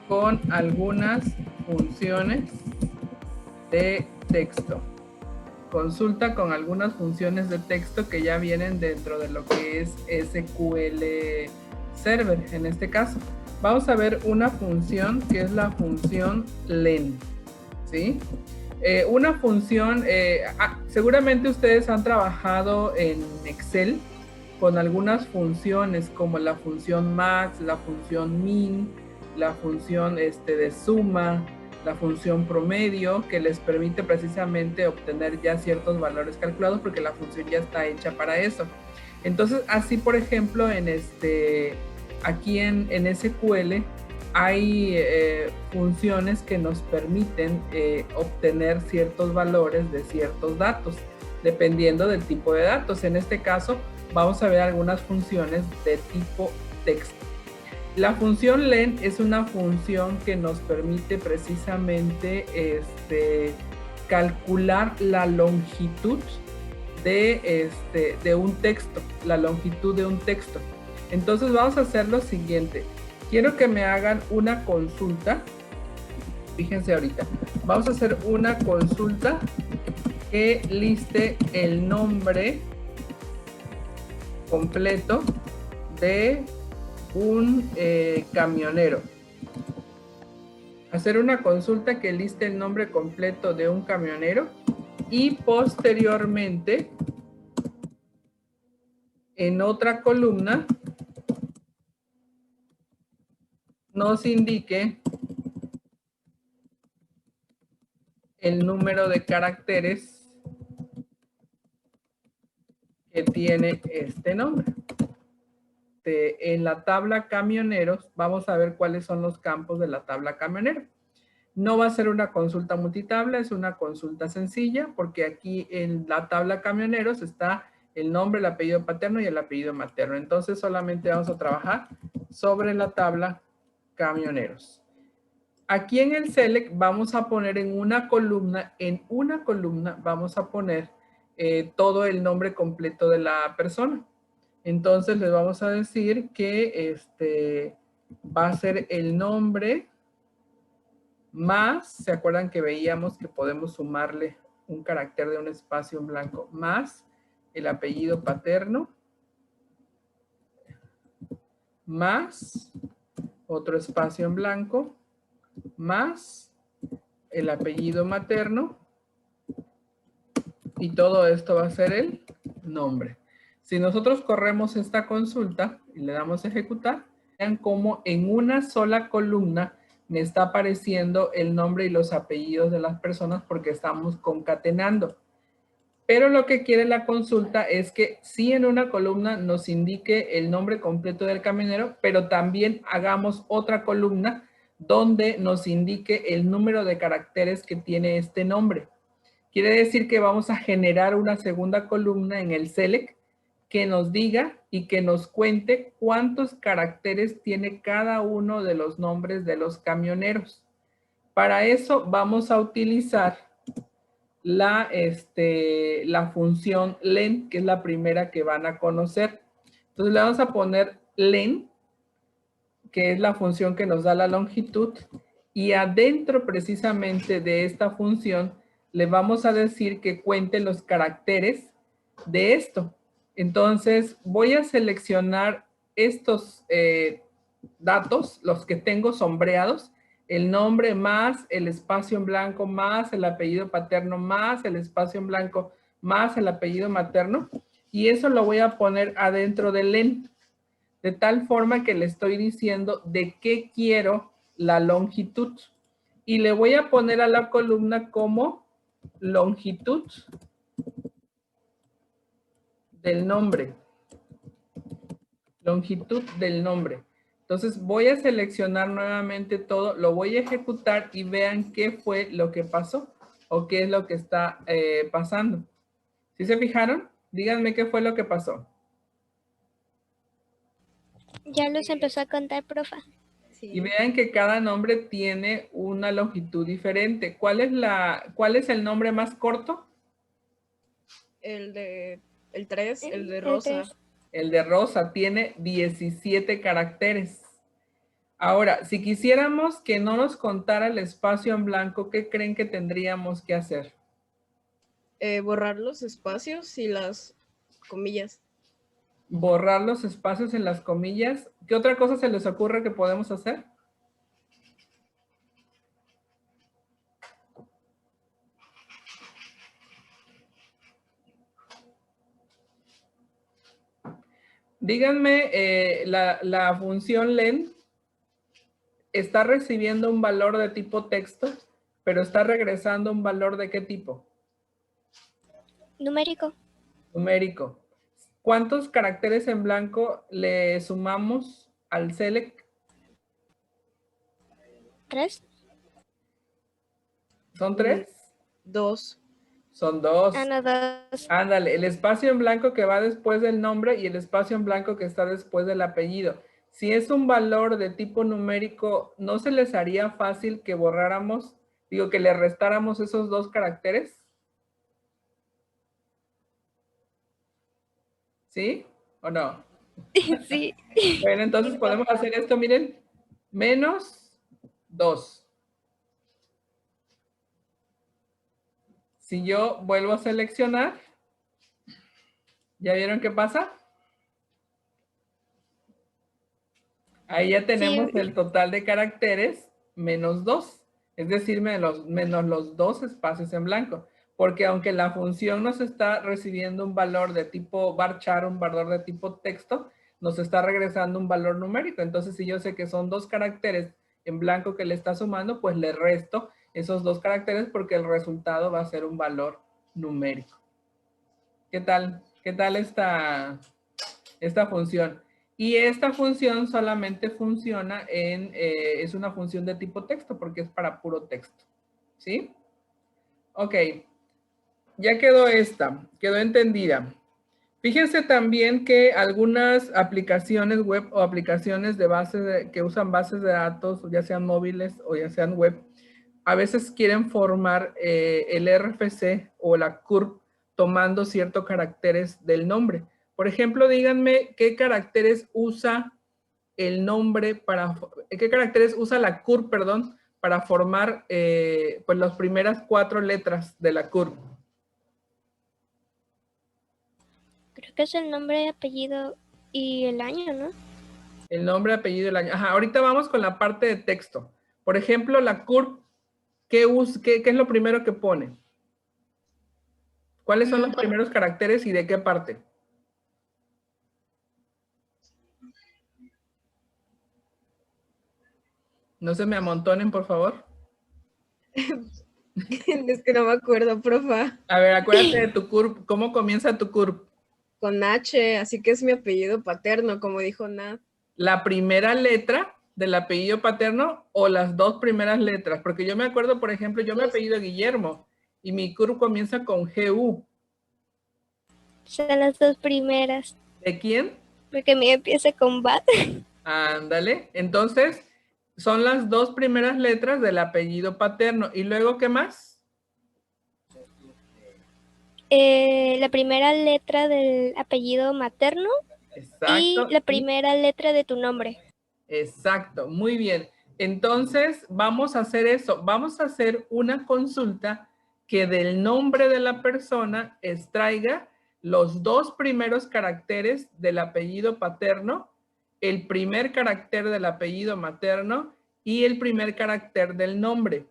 con algunas funciones de texto. Consulta con algunas funciones de texto que ya vienen dentro de lo que es SQL Server. En este caso, vamos a ver una función que es la función len, ¿sí? Una función, seguramente ustedes han trabajado en Excel con algunas funciones como la función max, la función min, la función de suma, la función promedio, que les permite precisamente obtener ya ciertos valores calculados porque la función ya está hecha para eso. Entonces, así por ejemplo, aquí en SQL hay funciones que nos permiten obtener ciertos valores de ciertos datos, dependiendo del tipo de datos. En este caso, vamos a ver algunas funciones de tipo texto. La función len es una función que nos permite precisamente calcular la longitud de un texto, la longitud de un texto. Entonces vamos a hacer lo siguiente. Quiero que me hagan una consulta. Fíjense ahorita. Vamos a hacer una consulta que liste el nombre completo de un camionero. Hacer una consulta que liste el nombre completo de un camionero y posteriormente en otra columna nos indique el número de caracteres que tiene este nombre. En la tabla camioneros vamos a ver cuáles son los campos de la tabla camionero. No va a ser una consulta multitabla, es una consulta sencilla porque aquí en la tabla camioneros está el nombre, el apellido paterno y el apellido materno. Entonces solamente vamos a trabajar sobre la tabla camioneros. Aquí en el select vamos a poner en una columna vamos a poner todo el nombre completo de la persona. Entonces les vamos a decir que va a ser el nombre más, ¿se acuerdan que veíamos que podemos sumarle un carácter de un espacio en blanco? Más el apellido paterno, más otro espacio en blanco, más el apellido materno, y todo esto va a ser el nombre. Si nosotros corremos esta consulta y le damos a ejecutar, vean cómo en una sola columna me está apareciendo el nombre y los apellidos de las personas porque estamos concatenando. Pero lo que quiere la consulta es que sí en una columna nos indique el nombre completo del camionero, pero también hagamos otra columna donde nos indique el número de caracteres que tiene este nombre. Quiere decir que vamos a generar una segunda columna en el select que nos diga y que nos cuente cuántos caracteres tiene cada uno de los nombres de los camioneros. Para eso vamos a utilizar la función len, que es la primera que van a conocer. Entonces le vamos a poner len, que es la función que nos da la longitud, y adentro precisamente de esta función le vamos a decir que cuente los caracteres de esto. Entonces voy a seleccionar estos datos, los que tengo sombreados, el nombre más el espacio en blanco más el apellido paterno más el espacio en blanco más el apellido materno, y eso lo voy a poner adentro del len, de tal forma que le estoy diciendo de qué quiero la longitud. Y le voy a poner a la columna como longitud del nombre. Longitud del nombre. Entonces voy a seleccionar nuevamente todo, lo voy a ejecutar y vean qué fue lo que pasó o qué es lo que está pasando. ¿Sí se fijaron? Díganme qué fue lo que pasó. Ya los empezó a contar, profa. Y vean que cada nombre tiene una longitud diferente. ¿Cuál es el nombre más corto? El 3, el de Rosa. El de Rosa tiene 17 caracteres. Ahora, si quisiéramos que no nos contara el espacio en blanco, ¿qué creen que tendríamos que hacer? Borrar los espacios y las comillas. Borrar los espacios en las comillas. ¿Qué otra cosa se les ocurre que podemos hacer? Díganme, la función len está recibiendo un valor de tipo texto, pero está regresando un valor de qué tipo? Numérico. Numérico. ¿Cuántos caracteres en blanco le sumamos al select? 3. ¿Son 3? 2. Son 2. Ah, no, 2. Ándale, el espacio en blanco que va después del nombre y el espacio en blanco que está después del apellido. Si es un valor de tipo numérico, ¿no se les haría fácil que borráramos, que le restáramos esos 2 caracteres? ¿Sí o no? Sí. Bueno, entonces podemos hacer esto, miren, menos 2. Si yo vuelvo a seleccionar, ¿ya vieron qué pasa? Ahí ya tenemos Sí. el total de caracteres menos 2, es decir, menos los 2 espacios en blanco. Porque aunque la función nos está recibiendo un valor de tipo varchar, un valor de tipo texto, nos está regresando un valor numérico. Entonces, si yo sé que son 2 caracteres en blanco que le está sumando, pues le resto esos 2 caracteres porque el resultado va a ser un valor numérico. ¿Qué tal? ¿Qué tal esta función? Y esta función solamente funciona es una función de tipo texto porque es para puro texto. ¿Sí? Ok. Ya quedó quedó entendida. Fíjense también que algunas aplicaciones web o aplicaciones que usan bases de datos, ya sean móviles o ya sean web, a veces quieren formar el RFC o la CURP tomando ciertos caracteres del nombre. Por ejemplo, díganme qué caracteres usa el nombre qué caracteres usa la CURP, perdón, para formar pues las primeras 4 letras de la CURP. Creo que es el nombre, apellido y el año, ¿no? El nombre, apellido, el año. Ajá, ahorita vamos con la parte de texto. Por ejemplo, la CURP, ¿qué es lo primero que pone? ¿Cuáles son los primeros caracteres y de qué parte? No se me amontonen, por favor. Es que no me acuerdo, profa. A ver, acuérdate de tu CURP. ¿Cómo comienza tu CURP? Con H, así que es mi apellido paterno, como dijo Nat. La primera letra del apellido paterno o las 2 primeras letras. Porque yo me acuerdo, por ejemplo, yo me apellido Guillermo y mi CURP comienza con GU. Son las 2 primeras. ¿De quién? Porque mi empieza con BAT. Ándale. Entonces, son las 2 primeras letras del apellido paterno. ¿Y luego qué más? La primera letra del apellido materno. Exacto. Y la primera letra de tu nombre. Exacto, muy bien. Entonces, vamos a hacer eso. Vamos a hacer una consulta que del nombre de la persona extraiga los 2 primeros caracteres del apellido paterno, el primer carácter del apellido materno y el primer carácter del nombre.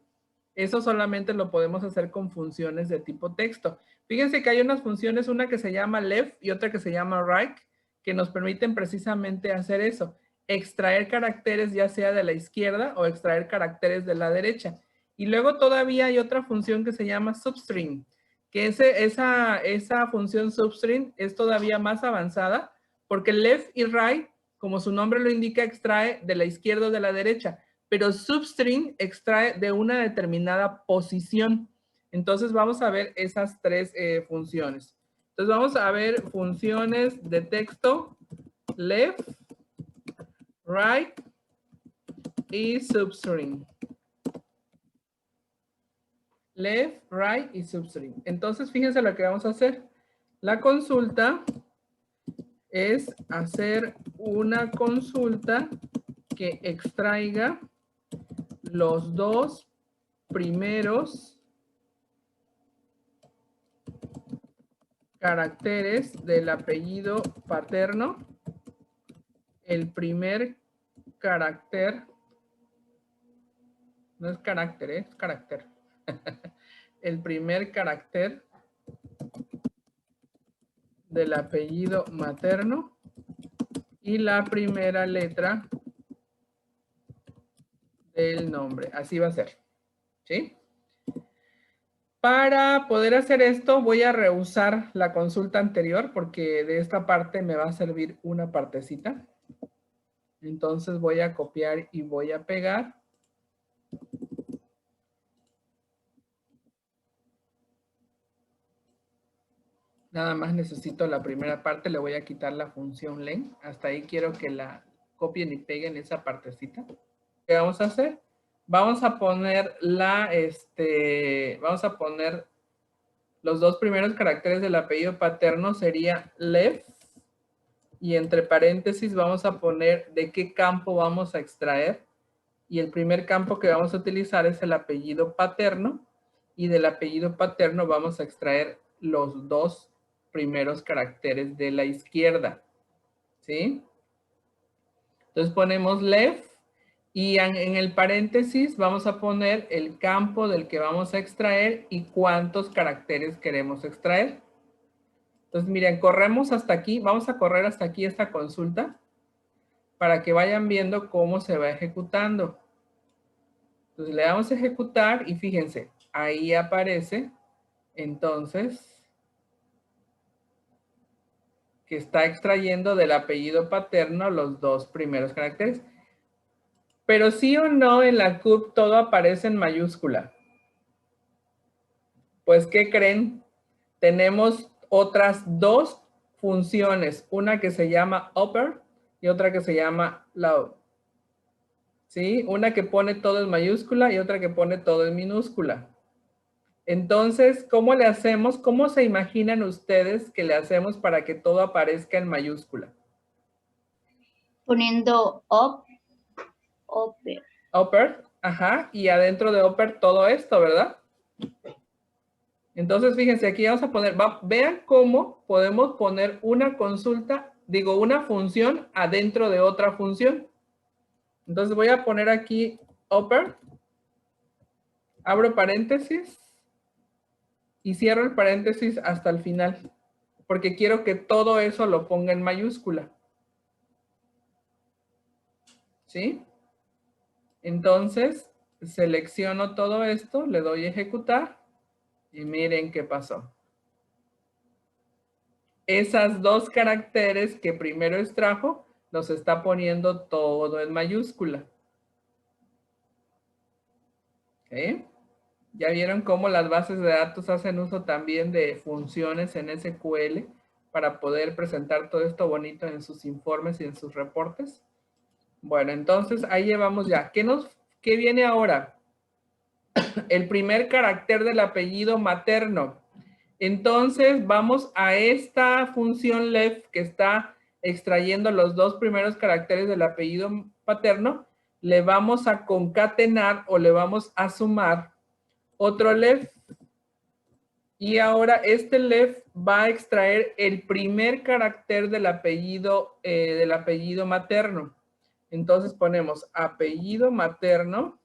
Eso solamente lo podemos hacer con funciones de tipo texto. Fíjense que hay unas funciones, una que se llama left y otra que se llama right, que nos permiten precisamente hacer eso, extraer caracteres ya sea de la izquierda o extraer caracteres de la derecha. Y luego todavía hay otra función que se llama substring, que esa función substring es todavía más avanzada porque left y right, como su nombre lo indica, extrae de la izquierda o de la derecha, pero substring extrae de una determinada posición. Entonces vamos a ver esas 3 funciones. Entonces vamos a ver funciones de texto, left, right y substring. Left, right y substring. Entonces fíjense lo que vamos a hacer. La consulta es hacer una consulta que extraiga los dos primeros caracteres del apellido paterno. El primer carácter, no es carácter, es carácter. El primer carácter del apellido materno y la primera letra del nombre. Así va a ser, ¿sí? Para poder hacer esto voy a reusar la consulta anterior porque de esta parte me va a servir una partecita. Entonces voy a copiar y voy a pegar. Nada más necesito la primera parte, le voy a quitar la función len. Hasta ahí quiero que la copien y peguen esa partecita. ¿Qué vamos a hacer? Vamos a poner vamos a poner los dos primeros caracteres del apellido paterno, sería Lev, y entre paréntesis vamos a poner de qué campo vamos a extraer, y el primer campo que vamos a utilizar es el apellido paterno, y del apellido paterno vamos a extraer los dos primeros caracteres de la izquierda, ¿sí? Entonces ponemos Lev, y en el paréntesis vamos a poner el campo del que vamos a extraer y cuántos caracteres queremos extraer. Entonces, miren, corremos hasta aquí. Vamos a correr hasta aquí esta consulta para que vayan viendo cómo se va ejecutando. Entonces, le damos a ejecutar y fíjense, ahí aparece, entonces, que está extrayendo del apellido paterno los dos primeros caracteres. Pero sí o no, en la CURP todo aparece en mayúscula. Pues, ¿qué creen? Tenemos otras dos funciones, una que se llama upper y otra que se llama low. ¿Sí? Una que pone todo en mayúscula y otra que pone todo en minúscula. Entonces, ¿cómo le hacemos? ¿Cómo se imaginan ustedes que le hacemos para que todo aparezca en mayúscula? Poniendo upper. Upper, ajá, y adentro de upper todo esto, ¿verdad? Entonces, fíjense, aquí vamos a poner, vean cómo podemos poner una consulta, digo, una función adentro de otra función. Entonces voy a poner aquí upper, abro paréntesis y cierro el paréntesis hasta el final, porque quiero que todo eso lo ponga en mayúscula. ¿Sí? Entonces, selecciono todo esto, le doy a ejecutar y miren qué pasó. Esas dos caracteres que primero extrajo, los está poniendo todo en mayúscula. ¿Ok? Ya vieron cómo las bases de datos hacen uso también de funciones en SQL para poder presentar todo esto bonito en sus informes y en sus reportes. Bueno, entonces ahí llevamos ya. ¿Qué viene ahora? El primer carácter del apellido materno. Entonces vamos a esta función left que está extrayendo los dos primeros caracteres del apellido paterno. Le vamos a concatenar o le vamos a sumar otro left. Y ahora este left va a extraer el primer carácter del apellido materno. Entonces ponemos apellido materno.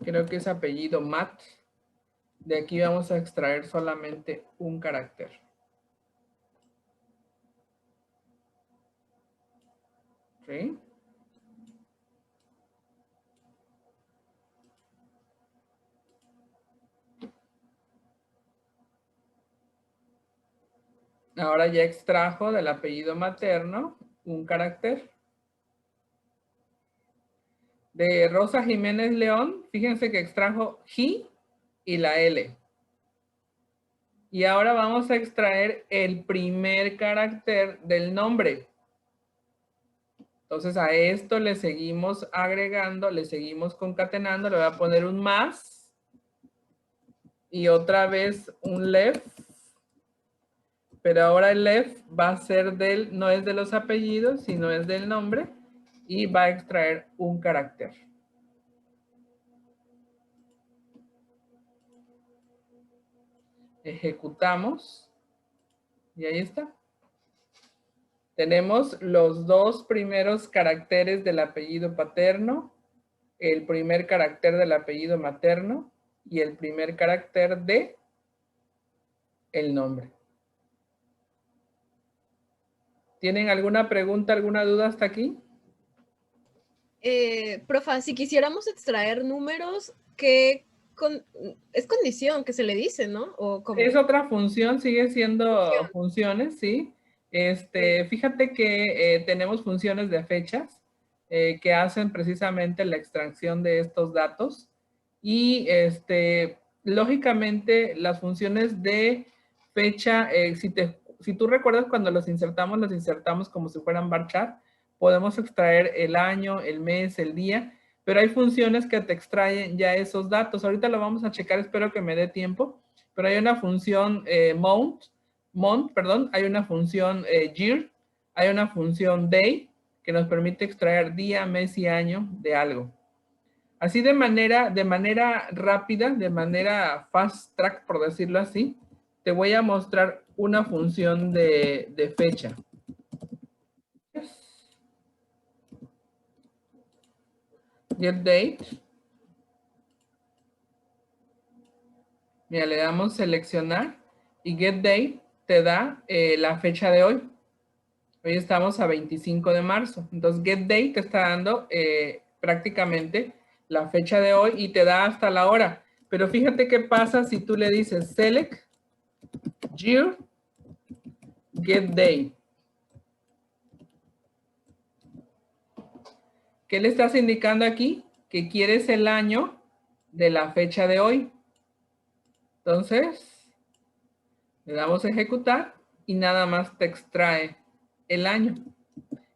Creo que es apellido mat. De aquí vamos a extraer solamente un carácter. ¿Sí? Ahora ya extrajo del apellido materno un carácter. De Rosa Jiménez León, fíjense que extrajo G y la L. Y ahora vamos a extraer el primer carácter del nombre. Entonces a esto le seguimos agregando, le seguimos concatenando, le voy a poner un más. Y otra vez un left. pero ahora el left va a ser no es de los apellidos, sino es del nombre y va a extraer un carácter. Ejecutamos y ahí está. Tenemos los dos primeros caracteres del apellido paterno, el primer carácter del apellido materno y el primer carácter de el nombre. ¿Tienen alguna pregunta, alguna duda hasta aquí? Profa, si quisiéramos extraer números, es condición que se le dice, ¿no? ¿O cómo? Es otra función, sigue siendo funciones, sí. Fíjate que tenemos funciones de fechas que hacen precisamente la extracción de estos datos y lógicamente las funciones de fecha, si tú recuerdas cuando los insertamos como si fueran bar chart, podemos extraer el año, el mes, el día, pero hay funciones que te extraen ya esos datos. Ahorita lo vamos a checar, espero que me dé tiempo, pero hay una función hay una función year, hay una función day que nos permite extraer día, mes y año de algo. Así de manera rápida, de manera fast track, por decirlo así, te voy a mostrar una función de fecha. Get date. Mira, le damos seleccionar y get date te da la fecha de hoy. Hoy estamos a 25 de marzo. Entonces get date te está dando prácticamente la fecha de hoy y te da hasta la hora. Pero fíjate qué pasa si tú le dices select year get date. ¿Qué le estás indicando aquí? Que quieres el año de la fecha de hoy. Entonces, le damos a ejecutar y nada más te extrae el año.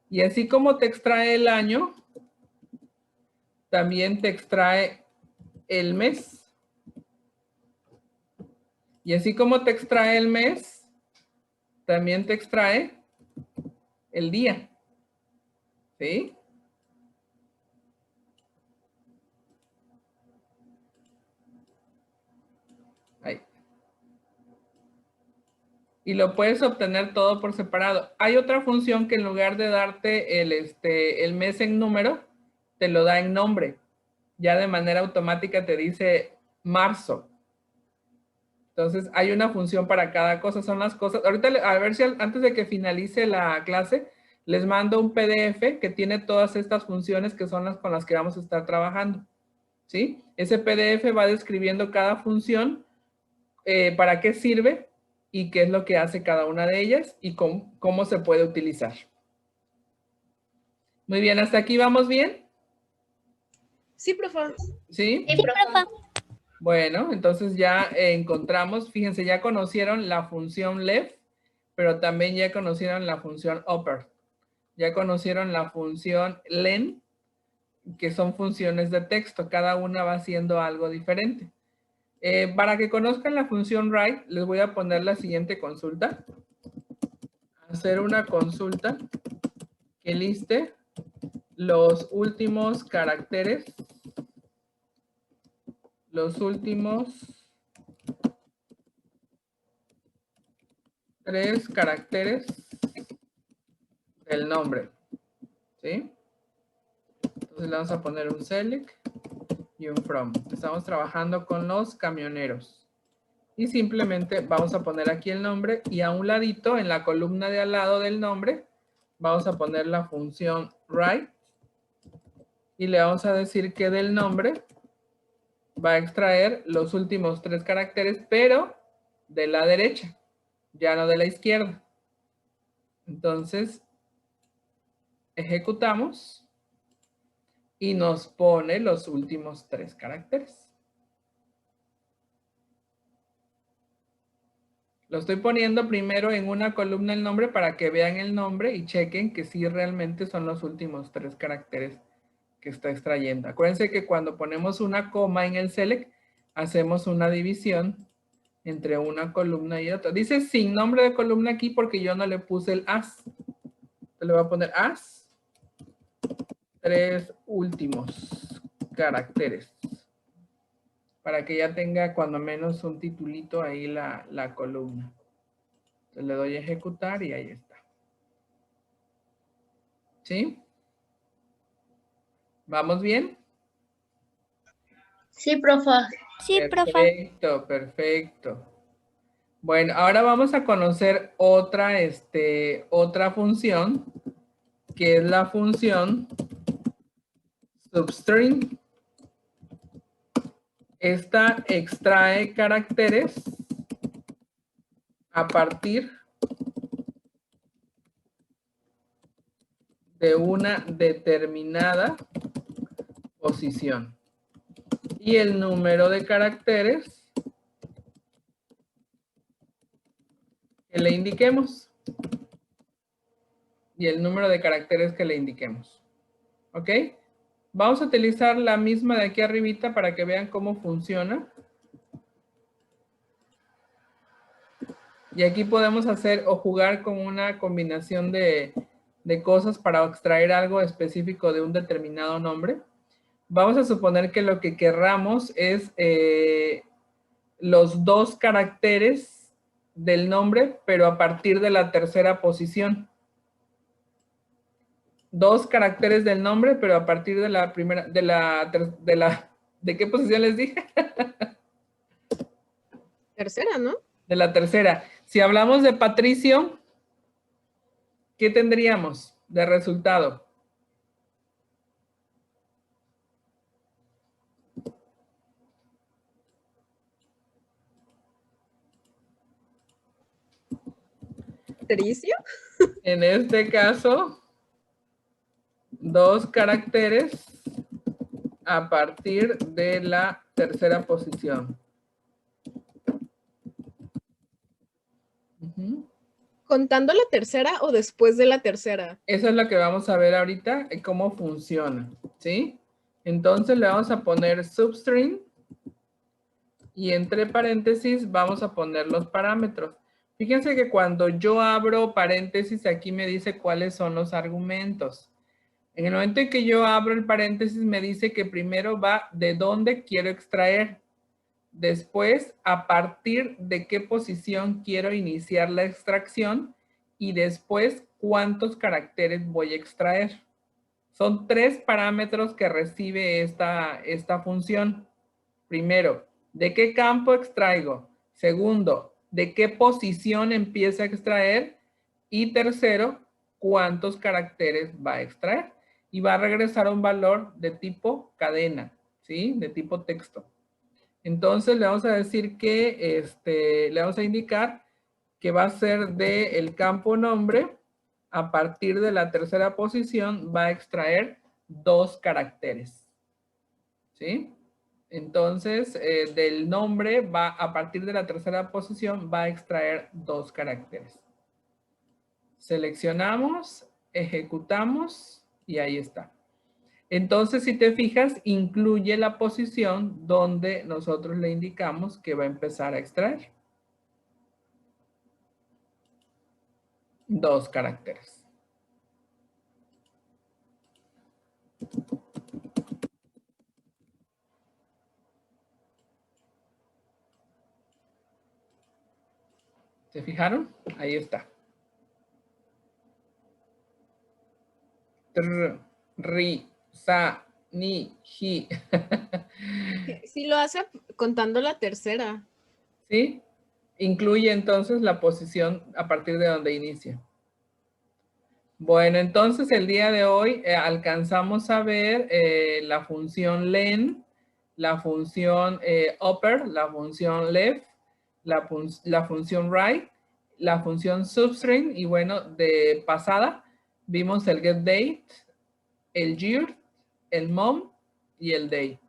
Y así como te extrae el año, también te extrae el mes. Y así como te extrae el mes, también te extrae el día. ¿Sí? Ahí. Y lo puedes obtener todo por separado. Hay otra función que en lugar de darte el mes en número, te lo da en nombre. Ya de manera automática te dice marzo. Entonces, hay una función para cada cosa, son las cosas. Ahorita, a ver si antes de que finalice la clase, les mando un PDF que tiene todas estas funciones que son las con las que vamos a estar trabajando. ¿Sí? Ese PDF va describiendo cada función, para qué sirve y qué es lo que hace cada una de ellas y cómo se puede utilizar. Muy bien, ¿hasta aquí vamos bien? Sí, profa. ¿Sí? Sí, profa. Bueno, entonces ya encontramos, fíjense, ya conocieron la función left, pero también ya conocieron la función upper. Ya conocieron la función len, que son funciones de texto. Cada una va haciendo algo diferente. Para que conozcan la función write, les voy a poner la siguiente consulta. Hacer una consulta que liste los últimos caracteres, los últimos 3 caracteres del nombre. ¿Sí? Entonces le vamos a poner un select y un from. Estamos trabajando con los camioneros. Y simplemente vamos a poner aquí el nombre y a un ladito, en la columna de al lado del nombre, vamos a poner la función write y le vamos a decir que del nombre va a extraer los últimos 3 caracteres, pero de la derecha, ya no de la izquierda. Entonces, ejecutamos y nos pone los últimos 3 caracteres. Lo estoy poniendo primero en una columna el nombre para que vean el nombre y chequen que sí realmente son los últimos 3 caracteres que está extrayendo. Acuérdense que cuando ponemos una coma en el select, hacemos una división entre una columna y otra. Dice sin nombre de columna aquí porque yo no le puse el as. Le voy a poner as. 3 últimos caracteres. Para que ya tenga cuando menos un titulito ahí la columna. Entonces le doy a ejecutar y ahí está. ¿Sí? ¿Vamos bien? Sí, profa. Sí, profa. Perfecto, perfecto. Bueno, ahora vamos a conocer otra función, que es la función substring. Esta extrae caracteres a partir de una determinada posición. Y el número de caracteres que le indiquemos. Y el número de caracteres que le indiquemos. ¿Ok? Vamos a utilizar la misma de aquí arribita para que vean cómo funciona. Y aquí podemos hacer o jugar con una combinación de cosas para extraer algo específico de un determinado nombre. Vamos a suponer que lo que querramos es los 2 caracteres del nombre, pero a partir de la tercera posición. 2 caracteres del nombre, pero a partir de la primera, ¿de qué posición les dije? Tercera, ¿no? De la tercera. Si hablamos de Patricio, ¿qué tendríamos de resultado? ¿Patricio? En este caso, 2 caracteres a partir de la tercera posición. ¿Contando la tercera o después de la tercera? Eso es lo que vamos a ver ahorita, cómo funciona, ¿sí? Entonces le vamos a poner substring y entre paréntesis vamos a poner los parámetros. Fíjense que cuando yo abro paréntesis, aquí me dice cuáles son los argumentos. En el momento en que yo abro el paréntesis, me dice que primero va de dónde quiero extraer. Después, a partir de qué posición quiero iniciar la extracción. Y después, cuántos caracteres voy a extraer. Son 3 parámetros que recibe esta función. Primero, ¿de qué campo extraigo? Segundo, ¿de qué posición empieza a extraer? Y tercero, ¿cuántos caracteres va a extraer? Y va a regresar un valor de tipo cadena, ¿sí? De tipo texto. Entonces le vamos a decir que, le vamos a indicar que va a ser del campo nombre, a partir de la tercera posición va a extraer 2 caracteres, ¿sí? Entonces, del nombre va, a partir de la tercera posición, va a extraer 2 caracteres. Seleccionamos, ejecutamos y ahí está. Entonces, si te fijas, incluye la posición donde nosotros le indicamos que va a empezar a extraer 2 caracteres. ¿Se fijaron? Ahí está. Tr, ri, sa, ni, ji. Sí lo hace contando la tercera. ¿Sí? Incluye entonces la posición a partir de donde inicia. Bueno, entonces el día de hoy alcanzamos a ver la función len, la función upper, la función left, la función right, la función substring y bueno, de pasada vimos el getDate, el year, el month y el day.